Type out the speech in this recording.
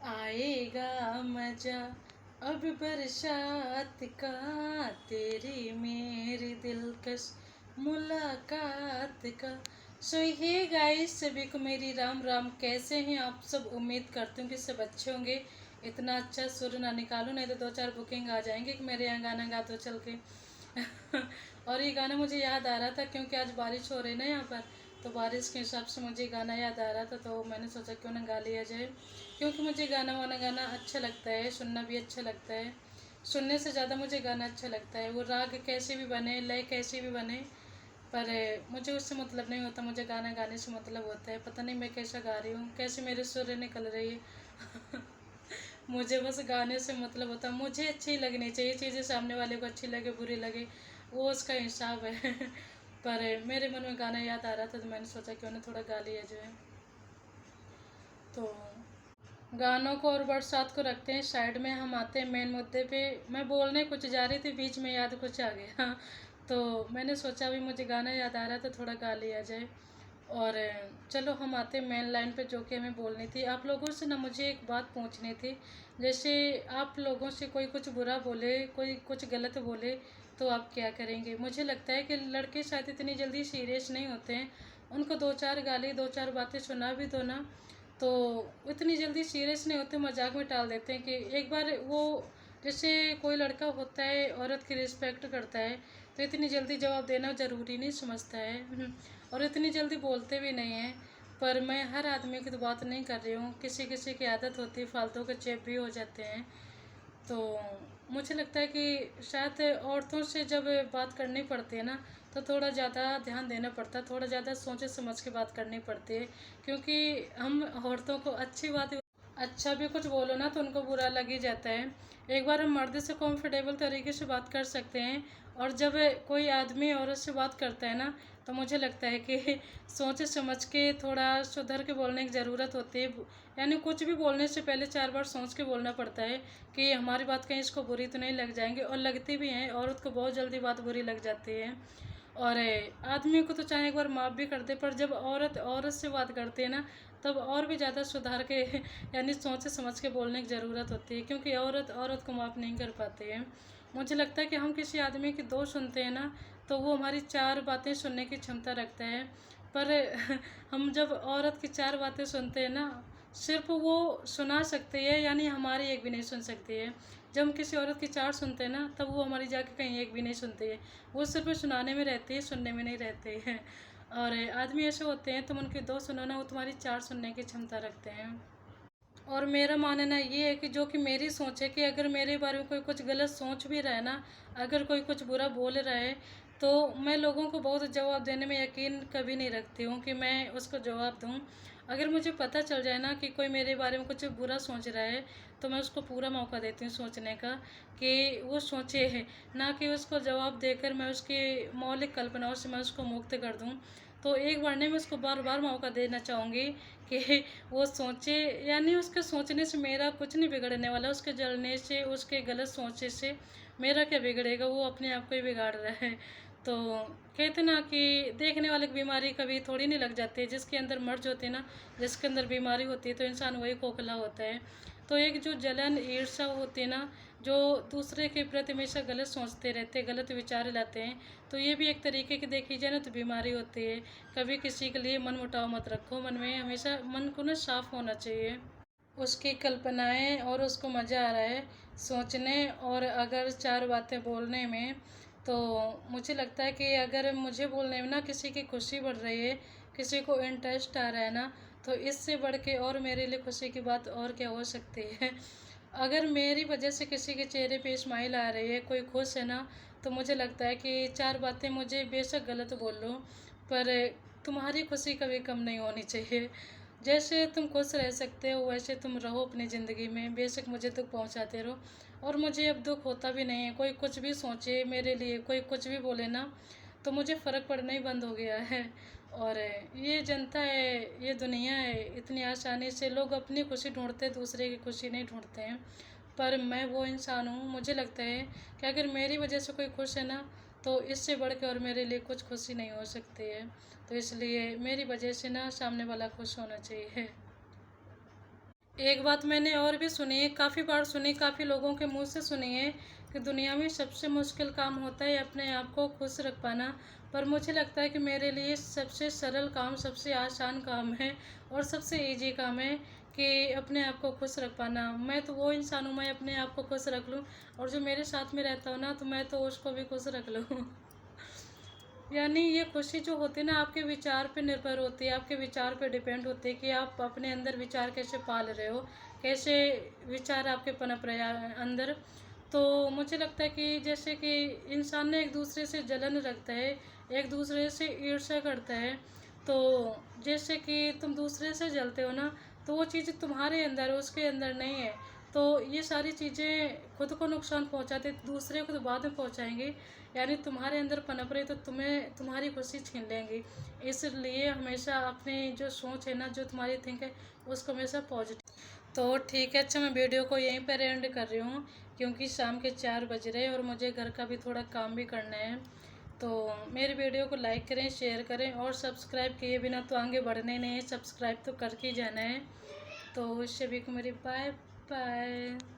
आएगा मजा अब बरसात का, तेरी मेरी दिलकश मुलाकात का। सो हे गाइस, सभी को मेरी राम राम। कैसे हैं आप सब? उम्मीद करती हूँ कि सब अच्छे होंगे। इतना अच्छा सुर ना निकालूं, नहीं तो दो चार बुकिंग आ जाएंगे कि मेरे यहाँ गाना गा दो चल के। और ये गाना मुझे याद आ रहा था क्योंकि आज बारिश हो रही ना यहाँ पर, तो बारिश के हिसाब से मुझे गाना याद आ रहा था, तो मैंने सोचा क्यों ना गा लिया जाए। क्योंकि मुझे गाना वाना गाना अच्छा लगता है, सुनना भी अच्छा लगता है। सुनने से ज़्यादा मुझे गाना अच्छा लगता है। वो राग कैसे भी बने, लय कैसे भी बने, पर मुझे उससे मतलब नहीं होता। मुझे गाना गाने से मतलब होता है। पता नहीं मैं कैसा गा रही हूँ, कैसे मेरे सुर निकल रही है। मुझे बस गाने से मतलब होता है। मुझे अच्छी लगनी चाहिए चीज़ें, सामने वाले को अच्छी लगे बुरी लगे वो उसका हिसाब है। पर मेरे मन में गाना याद आ रहा था, तो मैंने सोचा क्यों ना थोड़ा गा लिया जाए। तो गानों को और बरसात को रखते हैं साइड में, हम आते हैं मेन मुद्दे पे। मैं बोलने कुछ जा रही थी, बीच में याद कुछ आ गया। तो मैंने सोचा अभी मुझे गाना याद आ रहा था, थोड़ा गा लिया जाए। और चलो हम आते हैं मेन लाइन पे, जो कि हमें बोलनी थी। आप लोगों से ना मुझे एक बात पूछनी थी। जैसे आप लोगों से कोई कुछ बुरा बोले, कोई कुछ गलत बोले, तो आप क्या करेंगे? मुझे लगता है कि लड़के शायद इतनी जल्दी सीरियस नहीं होते हैं। उनको दो चार गाली, दो चार बातें सुना भी दो ना, तो इतनी जल्दी सीरियस नहीं होते, मजाक में टाल देते हैं। कि एक बार वो, जैसे कोई लड़का होता है औरत की रिस्पेक्ट करता है, तो इतनी जल्दी जवाब देना ज़रूरी नहीं समझता है। और इतनी जल्दी बोलते भी नहीं हैं। पर मैं हर आदमी की तो बात नहीं कर रही हूँ, किसी किसी की आदत होती है, फालतू के चेप भी हो जाते हैं। तो मुझे लगता है कि शायद औरतों से जब बात करनी पड़ती है ना, तो थोड़ा ज़्यादा ध्यान देना पड़ता है, थोड़ा ज़्यादा सोचे समझ के बात करनी पड़ती है। क्योंकि हम औरतों को अच्छी बात, अच्छा भी कुछ बोलो ना तो उनको बुरा लग ही जाता है। एक बार हम मर्द से कंफर्टेबल तरीके से बात कर सकते हैं, और जब कोई आदमी औरत से बात करता है ना, तो मुझे लगता है कि सोच समझ के थोड़ा सुधर के बोलने की ज़रूरत होती है। यानी कुछ भी बोलने से पहले चार बार सोच के बोलना पड़ता है कि हमारी बात कहीं इसको बुरी तो नहीं लग जाएंगे। और लगती भी हैं, औरत को बहुत जल्दी बात बुरी लग जाती है। और आदमी को तो चाहे एक बार माफ़ भी कर दे, पर जब औरत औरत से बात करती है ना, तब और भी ज़्यादा सुधार के यानी सोच समझ के बोलने की ज़रूरत होती है। क्योंकि औरत औरत को माफ़ नहीं कर पाती है। मुझे लगता है कि हम किसी आदमी की दो सुनते हैं ना, तो वो हमारी चार बातें सुनने की क्षमता रखता है। पर हम जब औरत की चार बातें सुनते हैं ना, सिर्फ वो सुना सकती है, यानी हमारी एक भी नहीं सुन सकती है। जब हम किसी औरत की चार सुनते हैं ना, तब वो हमारी जाके कहीं एक भी नहीं सुनती है। वो सिर्फ सुनाने में रहती है, सुनने में नहीं रहती है। और आदमी ऐसे होते हैं, तुम उनके दो सुनो ना, वो तुम्हारी चार सुनने की क्षमता रखते हैं। और मेरा मानना ये है कि जो कि मेरी सोच है, कि अगर मेरे बारे में कोई कुछ गलत सोच भी रहा है ना, अगर कोई कुछ बुरा बोल रहा है, तो मैं लोगों को बहुत जवाब देने में यकीन कभी नहीं रखती हूँ कि मैं उसको जवाब दूँ। अगर मुझे पता चल जाए ना कि कोई मेरे बारे में कुछ बुरा सोच रहा है, तो मैं उसको पूरा मौका देती हूँ सोचने का, कि वो सोचे है। ना कि उसको जवाब देकर मैं उसकी मौलिक कल्पनाओं से मैं उसको मुक्त कर दूँ। तो एक बार नहीं, मैं उसको बार बार मौका देना चाहूँगी कि वो सोचे। यानी उसके सोचने से मेरा कुछ नहीं बिगड़ने वाला, उसके जलने से, उसके गलत सोचने से मेरा क्या बिगड़ेगा? वो अपने आप को ही बिगाड़ रहा है। तो कहते ना कि देखने वाले की बीमारी कभी थोड़ी नहीं लग जाती है। जिसके अंदर मर्ज होती है ना, जिसके अंदर बीमारी होती है, तो इंसान वही खोखला होता है। तो एक जो जलन ईर्ष्या होती है ना, जो दूसरे के प्रति हमेशा गलत सोचते रहते हैं, गलत विचार लाते हैं, तो ये भी एक तरीके की देखी जाए ना तो बीमारी होती है। कभी किसी के लिए मन मुटाव मत रखो, मन में हमेशा मन को ना साफ होना चाहिए। उसकी कल्पनाएं, और उसको मज़ा आ रहा है सोचने और अगर चार बातें बोलने में। तो मुझे लगता है कि अगर मुझे बोलने में ना किसी की खुशी बढ़ रही है, किसी को इंटरेस्ट आ रहा है ना, तो इससे बढ़ के और मेरे लिए खुशी की बात और क्या हो सकती है? अगर मेरी वजह से किसी के चेहरे पे स्माइल आ रही है, कोई खुश है ना, तो मुझे लगता है कि चार बातें मुझे बेशक गलत बोल लो, पर तुम्हारी खुशी कभी कम नहीं होनी चाहिए। जैसे तुम खुश रह सकते हो वैसे तुम रहो अपनी ज़िंदगी में, बेशक मुझे दुख पहुंचाते रहो। और मुझे अब दुख होता भी नहीं है। कोई कुछ भी सोचे मेरे लिए, कोई कुछ भी बोले ना, तो मुझे फ़र्क पड़ना ही बंद हो गया है। और ये जनता है, ये दुनिया है, इतनी आसानी से लोग अपनी खुशी ढूंढते हैं, दूसरे की खुशी नहीं ढूंढते हैं। पर मैं वो इंसान हूँ, मुझे लगता है कि अगर मेरी वजह से कोई खुश है ना, तो इससे बढ़ के और मेरे लिए कुछ खुशी नहीं हो सकती है। तो इसलिए मेरी वजह से ना सामने वाला खुश होना चाहिए। एक बात मैंने और भी सुनी है, काफ़ी बार सुनी, काफ़ी लोगों के मुंह से सुनी है कि दुनिया में सबसे मुश्किल काम होता है अपने आप को खुश रख पाना। पर मुझे लगता है कि मेरे लिए सबसे सरल काम, सबसे आसान काम है और सबसे इजी काम है कि अपने आप को खुश रख पाना। मैं तो वो इंसान हूँ, मैं अपने आप को खुश रख लूँ और जो मेरे साथ में रहता हो ना, तो मैं तो उसको भी खुश रख लूँ। यानी ये खुशी जो होती है ना, आपके विचार पे निर्भर होती है, आपके विचार पे डिपेंड होती है कि आप अपने अंदर विचार कैसे पाल रहे हो, कैसे विचार आपके पनप रहे हैं अंदर। तो मुझे लगता है कि जैसे कि इंसान ने एक दूसरे से जलन रखता है, एक दूसरे से ईर्ष्या करता है। तो जैसे कि तुम दूसरे से जलते हो ना, तो वो चीज़ तुम्हारे अंदर है, उसके अंदर नहीं है। तो ये सारी चीज़ें खुद को नुकसान पहुंचाते, दूसरे को तो बाद में पहुंचाएंगे। यानी तुम्हारे अंदर पनप रही तो तुम्हें तुम्हारी खुशी छीन लेंगी। इसलिए हमेशा अपनी जो सोच है ना, जो तुम्हारी थिंक है, उसको हमेशा पॉजिटिव। तो ठीक है, अच्छा मैं वीडियो को यहीं पर एंड कर रही हूँ, क्योंकि शाम के 4 बज रहे हैं और मुझे घर का भी थोड़ा काम भी करना है। तो मेरी वीडियो को लाइक करें, शेयर करें और सब्सक्राइब किए बिना तो आगे बढ़ने नहीं है, सब्सक्राइब तो करके ही जाना है। तो सभी को मेरी बाय बाय।